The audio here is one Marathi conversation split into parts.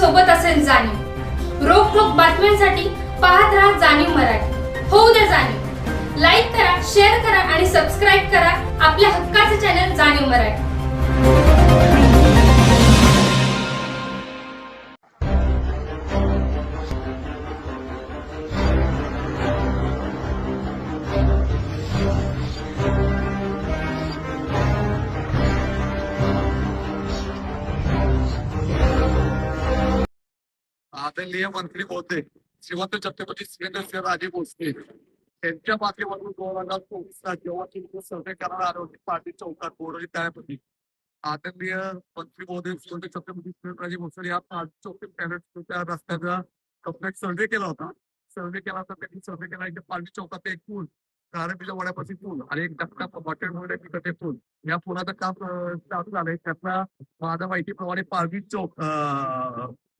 सोबत असेल जाणीव. रोखोक बातम्यांसाठी पाहत राहा जाणीव मराठी. होऊ द्या जाणीव. लाईक करा, शेअर करा आणि सबस्क्राईब करा आपल्या हक्काचे चॅनल जाणीव मराठी. आदरणीय मंत्री होते श्रीमंत छत्रपती राजे भोसले यांच्या माध्यमातून 2024 जेव्हा तुम्ही सर्वे करायला आले होते पाटील चौकात बोरवली त्यापैकी आदरणीय मंत्री महोदय श्रीमंत छत्रपती राजे भोसले या पाटील चौकात त्या रस्त्याचा कंप्लेंट सर्वे केला होता. सर्वे केला होता त्यांनी सर्वे केला की पाटील चौकात एक पूल कारंजीच्या वड्यापाशी पूल आणि एक धक्का हॉटेल म्हणून तिथं ते पूल या पुलाचं काम चालू झालंय. त्यातला माझ्या माहितीप्रमाणे पारवी चौक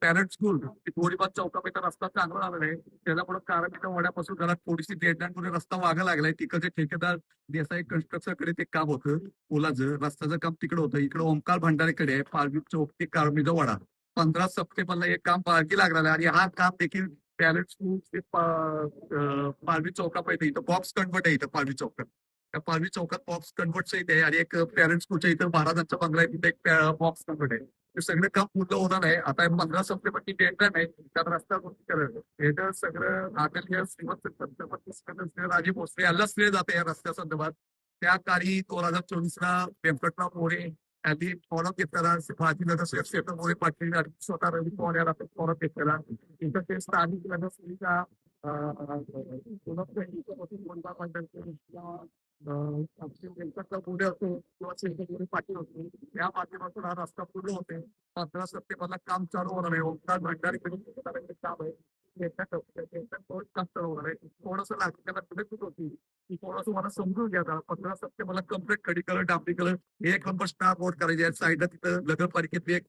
पॅरेंट स्कूल गोळीबाग चौकापर्यंत रस्ता चांगला झालेला आहे. त्याच्यामुळे कारंजीच्या वड्यापासून घरात थोडीशी डेडलाईन रस्ता वागा लागलाय. तिकडचे ठेकेदार देसाई कन्स्ट्रक्शन कडे ते काम होतं पुलाचं रस्त्याचं काम तिकडे होतं. इकडे ओमकार भंडारेकडे आहे पारवी चौक ते कारंजीचा वडा 15 सप्टेंबरला एक काम बाकी लागणार आहे आणि हा काम देखील पॅरेंट स्कूल ते पारवी चौकापर्यंत इथं बॉक्स कन्वर्ट आहे. इथं पारवी चौकात त्या पारवी चौकात बॉक्स कन्वर्टचं इथे आहे आणि एक पॅरेंट स्कूलच्या इथं महाराजांचा बंगला आहे तिथे एक बॉक्स कन्वर्ट आहे. हे सगळं काम पूर्ण होणार आहे. आता 15 सप्टेंबरची डेडलाईन आहे. त्यात रस्ता करायचं हे तर सगळं आदरणीय श्रीमंत छत्रपती राजे भोसले यांना श्रेय जाते या रस्त्या संदर्भात. त्या काळी 2024ला व्यंकटराव मोरे यांनी फॉलो घेतलेला भाजीनगर शेखर मोरे पाटील आणि स्वतः रवी पवार याला फॉलो घेतलेला. इथं ते स्थानिक जनसुविधा पुढे असो किंवा शेखर पाटील असो या माध्यमातून हा रस्ता पूर्ण होते. 15 सप्टेंबरला काम चालू होणार आहे. ओमकार भंडारी काम आहे काम चालू होणार आहे. थोडंसं लागतं पुढे चूक होती की थोडंसं मला समजून घ्या. 15 सप्टेंबरला कम्प्लीट खडीकरण डांबरीकरण एक नंबर स्टार बोर्ड करायचे आहे. साईडला तिथं नगरपालिकेतली एक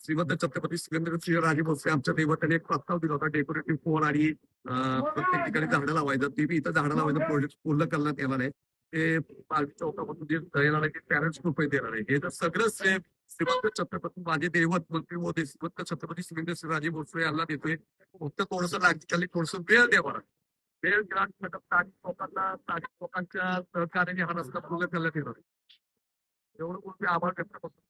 श्रीमंत छत्रपती सिंह राजे भोसले आमच्या दैवताने एक प्रस्ताव दिला होता डेकोरेटिव्ह फोन आणि प्रत्येक ठिकाणी झाडं लावायचं. ते बी इथं झाडं लावायचं प्रोजेक्ट पूर्ण करण्यात येणार आहे. ते पालवी चौकापासून जे येणार आहे ते पॅरेंट्स रुपये देणार आहे. हे तर सगळं श्रीमंत छत्रपती माझे दैवत मंत्री मोदी श्रीमंत छत्रपती राजे भोसले यांना देतोय. फक्त थोडंसं लागली थोडंसं वेळ द्या मला. वेळ दिला स्थानिक लोकांच्या सहकार्याने हा रस्ता पूर्ण करण्यात येणार. एवढं कोणते आभार व्यक्त करतो.